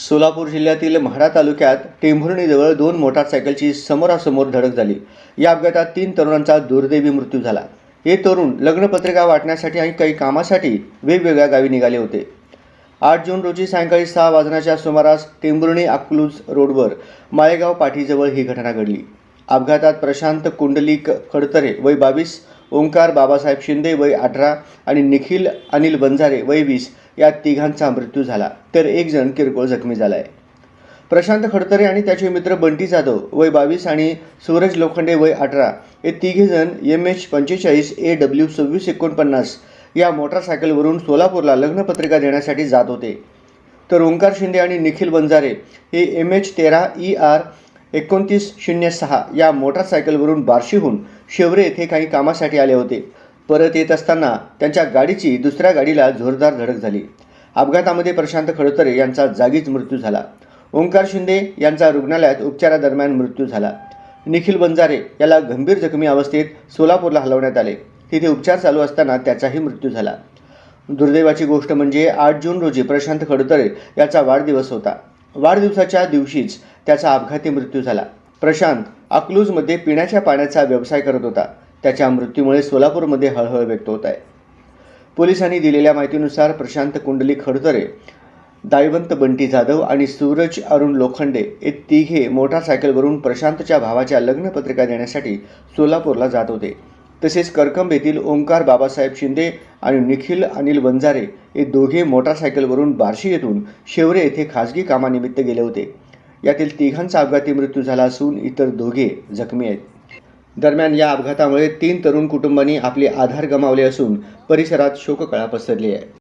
सोलापूर जिल्ह्यातील म्हाडा तालुक्यात टेंभुर्णीजवळ दोन मोटारसायकलची समोरासमोर धडक झाली। या अपघातात 3 तरुणांचा दुर्दैवी मृत्यू झाला। हे तरुण लग्नपत्रिका वाटण्यासाठी आणि काही कामासाठी वेगवेगळ्या गावी निघाले होते। 8 जून रोजी सायंकाळी 6 वाजण्याच्या सुमारास टेंभुर्णी अकलूज रोडवर माळेगाव पाठीजवळ ही घटना घडली। अपघातात प्रशांत कुंडलिक खडतरे वय 22, ओंकार बाबासाहेब शिंदे वय 18 आणि निखिल अनिल बंजारे वय 20 या तिघांचा मृत्यू झाला, तर एक जण किरकोळ जखमी झाला आहे। प्रशांत खडतरे आणि त्याचे मित्र बंटी जाधव वय 22 आणि सूरज लोखंडे वय 18 हे तिघे जण MH45 AW 2649 या मोटारसायकलवरून सोलापूरला लग्नपत्रिका देण्यासाठी जात होते। तर ओंकार शिंदे आणि निखिल बंजारे हे MH13 ER 2906 या मोटारसायकलवरून बार्शीहून शेवरे येथे काही कामासाठी आले होते। परत येत असताना त्यांच्या गाडीची दुसऱ्या गाडीला जोरदार धडक झाली। अपघातामध्ये प्रशांत खडतरे यांचा जागीच मृत्यू झाला। ओंकार शिंदे यांचा रुग्णालयात उपचारादरम्यान मृत्यू झाला। निखिल बंजारे याला गंभीर जखमी अवस्थेत सोलापूरला हलवण्यात आले। तिथे उपचार चालू असताना त्याचाही मृत्यू झाला। दुर्दैवाची गोष्ट म्हणजे 8 जून रोजी प्रशांत खडतरे याचा वाढदिवस होता। वाढदिवसाच्या दिवशीच त्याचा अपघाती मृत्यू झाला। प्रशांत अकलूजमध्ये पिण्याच्या पाण्याचा व्यवसाय करत होता। त्याच्या मृत्यूमुळे सोलापूरमध्ये हळहळ व्यक्त होत आहे। पोलिसांनी दिलेल्या माहितीनुसार प्रशांत कुंडलिक खडतरे, दायवंत बंटी जाधव आणि सूरज अरुण लोखंडे हे तिघे मोटारसायकलवरून प्रशांतच्या भावाच्या लग्नपत्रिका देण्यासाठी सोलापूरला जात होते। तसेच करकंब येथील ओंकार बाबासाहेब शिंदे आणि निखिल अनिल बंजारे हे दोघे मोटारसायकलवरून बार्शी येथून शेवरे येथे खासगी कामानिमित्त गेले होते। यातील तिघांचा अपघाती मृत्यू झाला असून इतर दोघे जखमी आहेत। दरम्यान या अपघातामुळे 3 तरुण कुटुंबांनी आपले आधार गमावले असून परिसरात शोककळा पसरली आहे।